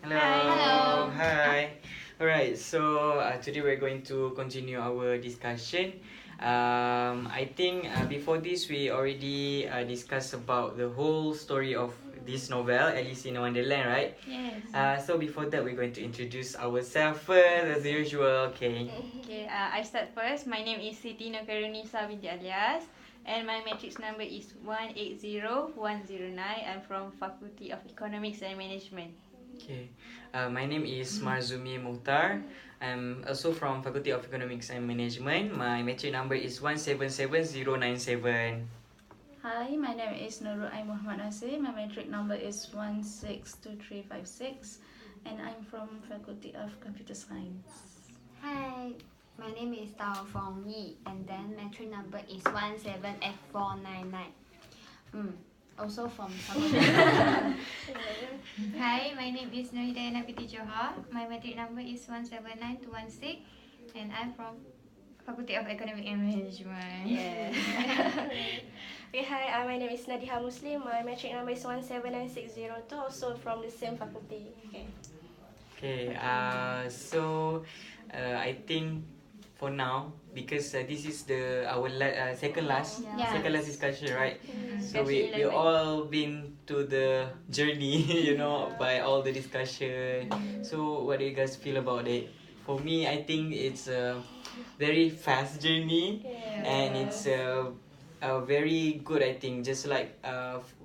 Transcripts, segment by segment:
Hello. Hello. Hi. Alright, so today we're going to continue our discussion. I think before this we already discussed about the whole story of this novel, Alice in Wonderland, right? Yes. So before that we're going to introduce ourselves first as usual. Okay. Okay, I start first. My name is Siti Nokarunisa binti Alias and my matrix number is 180109. I'm from Faculty of Economics and Management. Okay. My name is Marzumi Muhtar. I'm also from Faculty of Economics and Management. My matric number is 177097. Hi, my name is Nurul I Muhammad Nasir. My matric number is 162356 and I'm from Faculty of Computer Science. Hi, my name is Tao Fong Yi, and then matric number is 178499. Also from Hi, my name is Nurhidayana Binti Johar. My matric number is 179216 and I'm from Faculty of Economic and Management. Yeah. Okay, hi, my name is Nadiha Muslim. My matric number is 179602, also from the same faculty. Okay. I think for now, because this is our second last discussion, right? So we all been to the journey, by all the discussion. So what do you guys feel about it? For me, I think it's a very fast journey, and it's very good. I think just like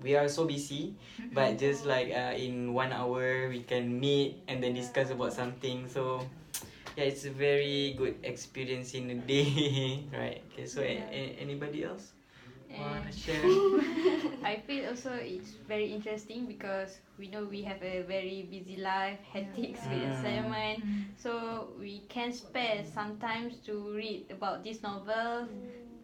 we are so busy, but just like in 1 hour we can meet and then discuss about something. So yeah, it's a very good experience in a day. Right? Okay, so anybody else want to share? I feel also it's very interesting because we know we have a very busy life, hectic with assignment. So we can spare sometimes to read about this novel,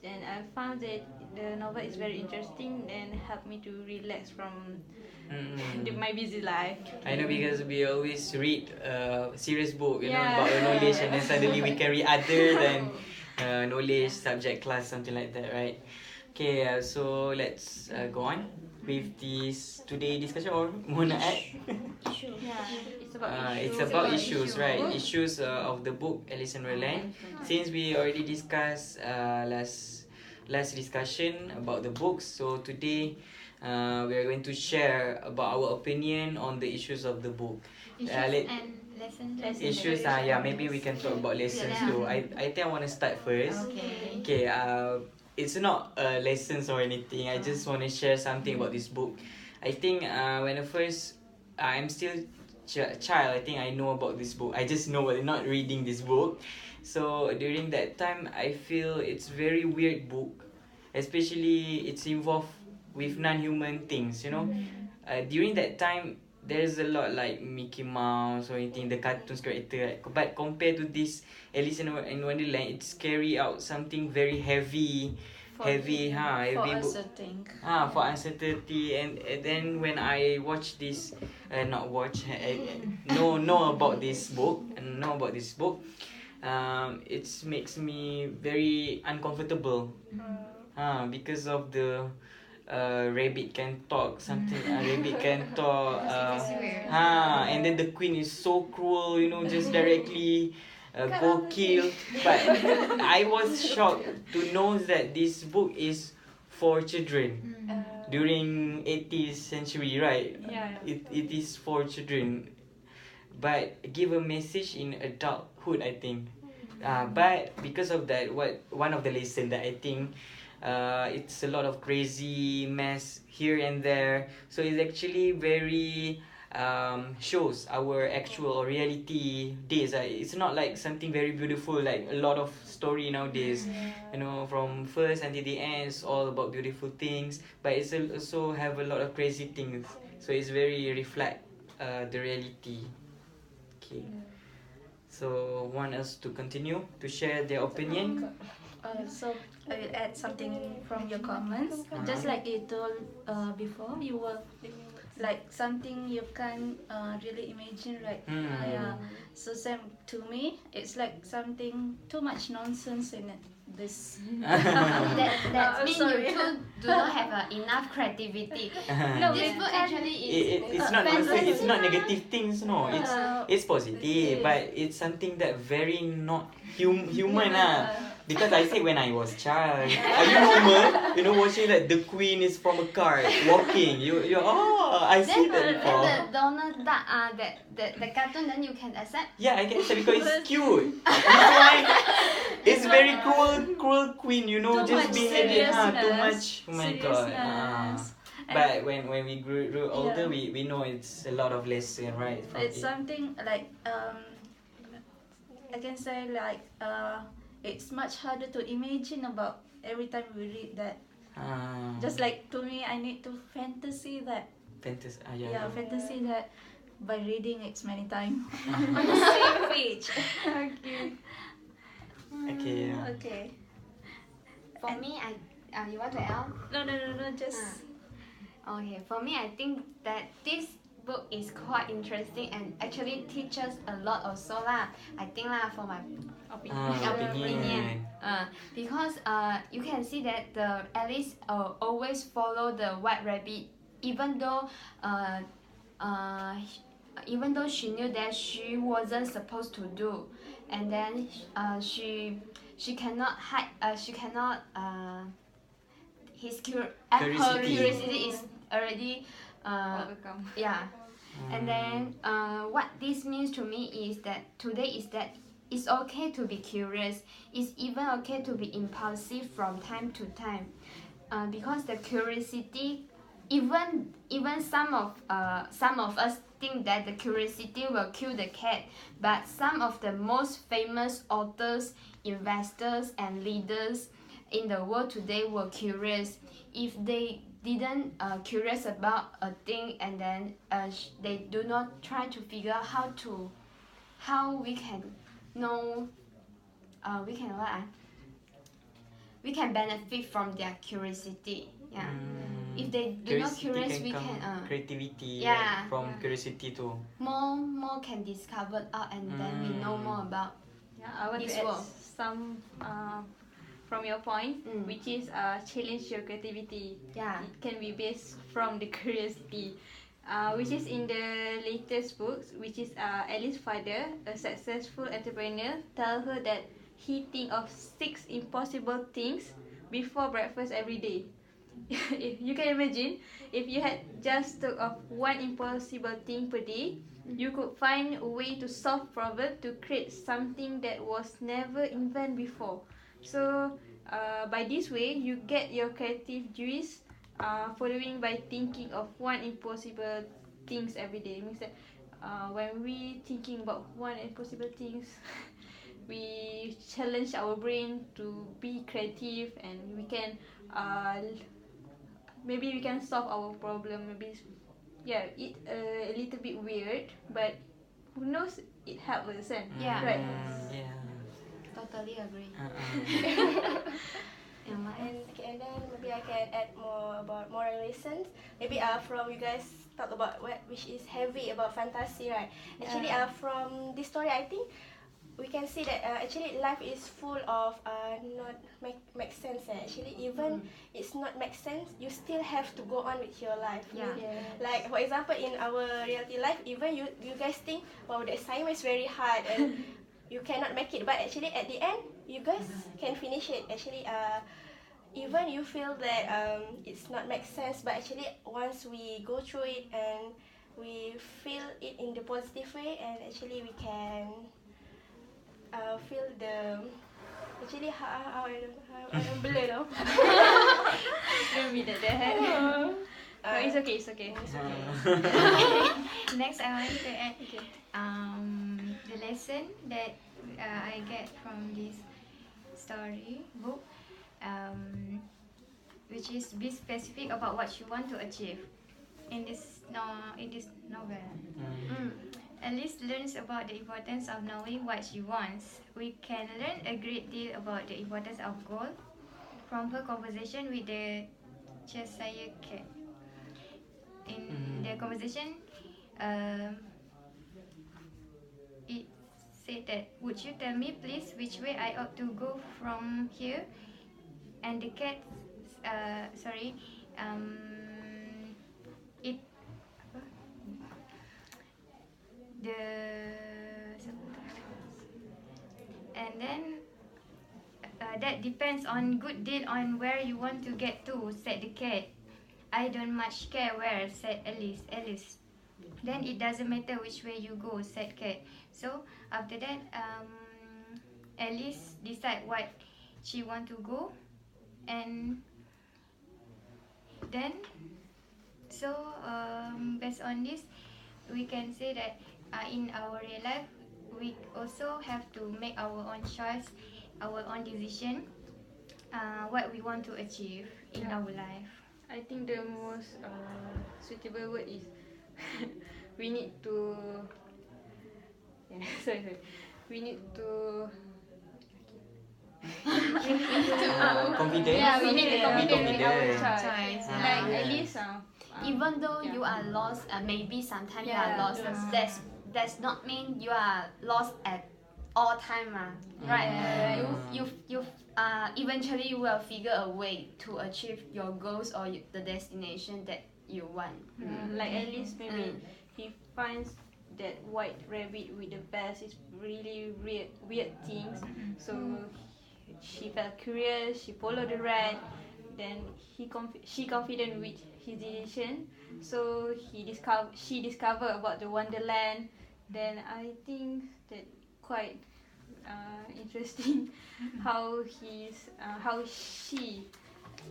and I found that the novel is very interesting and helped me to relax from my busy life. I know, because we always read serious book, about the knowledge, and then suddenly we can read other than knowledge, subject, class, something like that, right? Okay, so let's go on with this today discussion, or want to add? It's about issues, right? Issues of the book Alice in Wonderland. Since we already discussed last discussion about the books, so today we are going to share about our opinion on the issues of the book. And lessons. Issues, maybe we can talk about lessons too. I think I want to start first. Okay. It's not lessons or anything. I just want to share something about this book. I think when I'm still child, I think I know about this book. I just know, but not reading this book. So during that time, I feel it's very weird book, especially it's involved with non-human things. During that time, there's a lot like Mickey Mouse or anything, the cartoons character, right? But compared to this Alice in Wonderland, it's carry out something very heavy For book. uncertain. For uncertainty, and then when I watch this, know about this book, it makes me very uncomfortable. Because of the rabbit can talk something. Rabbit can talk. And then the queen is so cruel. Just directly go kill. But I was shocked to know that this book is for children. During 80th century, right? It is for children, but give a message in adulthood, I think. But because of that, one of the lesson that I think, it's a lot of crazy mess here and there. So it's actually very shows our actual or reality days. It's not like something very beautiful like a lot of story nowadays. From first until the end, it's all about beautiful things. But it's also have a lot of crazy things. So it's very reflect the reality. Okay. So want us to continue to share their opinion? So I will add something from your comments. Just like you told before, you were like something you can't really imagine, right? So same to me, it's like something too much nonsense in it. this. That means you sorry. two do not have enough creativity. No, This book actually is It's not fantasy. it's not negative things, no. It's positive, positive. but it's something that very not human lah. Because I said when I was child, are you normal? You know, watching that the queen is from a cart walking. You I see that Then before. the Donald Duck the cartoon, then you can accept. Yeah, I can accept because it's cute. This one, it's very cruel queen. You know, Too just much beheaded. Too seriousness. much. Oh my god. Seriousness. But when we grew older, Yeah. we know it's a lot of lesson, right? from It's it. something like I can say like it's much harder to imagine about every time we read that. Just like to me, I need to fantasy that. fantasy. Yeah, fantasy that by reading it many times on the same page. Okay. Okay. Yeah. Okay. For me, you want to add? No, just. Okay, for me, I think that this book is quite interesting and actually teaches a lot also lah. I think lah for my opinion. Because you can see that the Alice always follow the white rabbit, even though she knew that she wasn't supposed to do, and then she cannot hide. She cannot. Her curiosity is already Overcome. yeah. And then what this means to me is that today is that it's okay to be curious. It's even okay to be impulsive from time to time, because the curiosity, even some of us think that the curiosity will kill the cat, but some of the most famous authors, investors, and leaders in the world today were curious. If they didn't curious about a thing, and then they do not try to figure out how we can know we can benefit from their curiosity. Yeah. If they do not curious, we can creativity, yeah, right? From yeah. curiosity too. more can discover out, and then we know more about Yeah, I want this to add world. some from your point, Mm. which is challenge your creativity. Yeah. It can be based from the curiosity, which is in the latest books, which is Alice's father, a successful entrepreneur, tell her that he think of 6 impossible things before breakfast every day. If you can imagine, if you had just thought of one impossible thing per day, you could find a way to solve problem, to create something that was never invented before. So by this way, you get your creative juice following by thinking of one impossible things every day. It means that when we thinking about one impossible things, we challenge our brain to be creative, and we can maybe we can solve our problem. Maybe yeah, it a little bit weird, but who knows, it helps us, and Yeah. right. Yeah. Totally agree. And then maybe I can add more about moral lessons. Maybe from you guys talk about which is heavy about fantasy, right? Actually, from this story, I think we can see that actually life is full of not make sense. Actually, even it's not make sense, you still have to go on with your life. Yeah. Like for example, in our reality life, even you guys think, wow, the assignment is very hard and you cannot make it, but actually at the end, you guys can finish it. Actually, even you feel that it's not make sense, but actually once we go through it and we feel it in the positive way, and actually we can feel the actually how I don't blur now. Don't be that bad. No, it's okay. It's okay. Next, I want to add the lesson that I get from this story book, which is be specific about what you want to achieve. In this novel, Alice learns about the importance of knowing what she wants. We can learn a great deal about the importance of goal from her conversation with the Cheshire Cat. In the conversation, it said that, would you tell me please which way I ought to go from here? And the cat, it the and then that depends on good deal on where you want to get to, said the cat. I don't much care where, said Alice. Then it doesn't matter which way you go, said cat. So after that, Alice decide what she want to go, and then based on this, we can say that in our real life, we also have to make our own choice, our own decision, what we want to achieve in our life. I think the most suitable word is we need to. Sorry. We need to. Confident. Yeah, we need to Be confident with our confident. choice. Ah. Like at least. Even though you are lost, maybe sometimes you are Yeah, lost. yes. That's not mean you are lost at all time, right? Yeah. You eventually you will figure a way to achieve your goals or the destination that you want. Like at least maybe he finds that white rabbit with the best is really weird things. So she felt curious. She followed the rat. Then she confident with his decision. So she discovered about the Wonderland. Then I think that quite interesting how she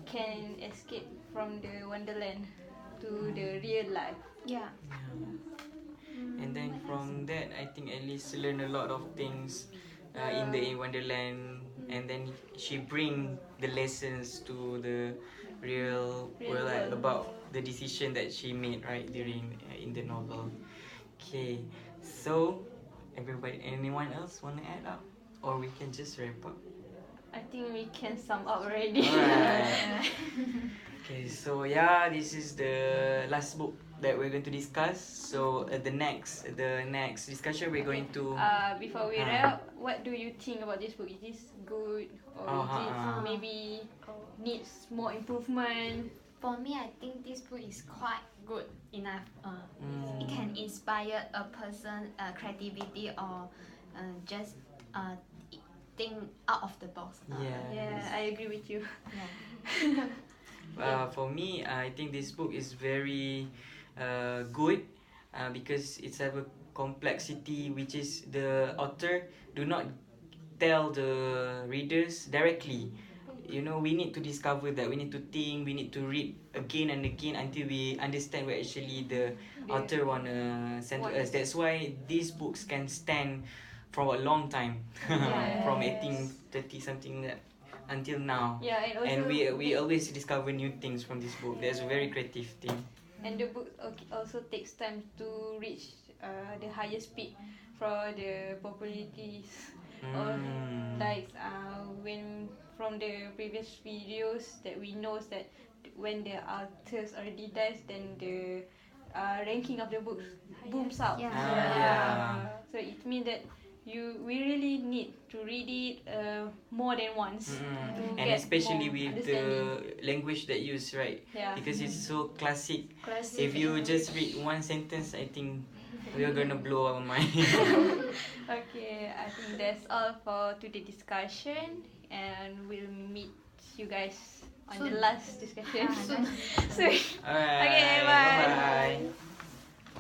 can escape from the Wonderland to the real life. Yeah. And then from that, I think Alice learned a lot of things in the Wonderland, and then she bring the lessons to the real world, like, about the decision that she made right during in the novel. Okay, so anyone else want to add up, or we can just wrap up? I think we can sum up already. Alright. Okay, so yeah, this is the last book that we're going to discuss. So the next discussion we're going to. Before we wrap, what do you think about this book? Is this good, or is it maybe needs more improvement? For me, I think this book is quite good enough. It can inspire a person creativity or just think out of the box. Yeah, I agree with you. For me, I think this book is very good because it's have a complexity which is the author do not tell the readers directly. You know, we need to discover that. We need to think. We need to read again and again until we understand what actually the author wanna send to us. That's why these books can stand for a long time, from 1830 something that until now. Yeah, and we always discover new things from this book. That's a very creative thing. And the book also takes time to reach the highest peak for the popularities. Or like when from the previous videos that we know that when the authors already dies, then the ranking of the books booms up. So it means that we really need to read it more than once. And especially with the language that used, right? Because it's so classic. If you just read one sentence, I think we're gonna blow our mind. Okay, I think that's all for today's discussion, and we'll meet you guys on the last discussion soon. Alright, Okay, bye. Bye.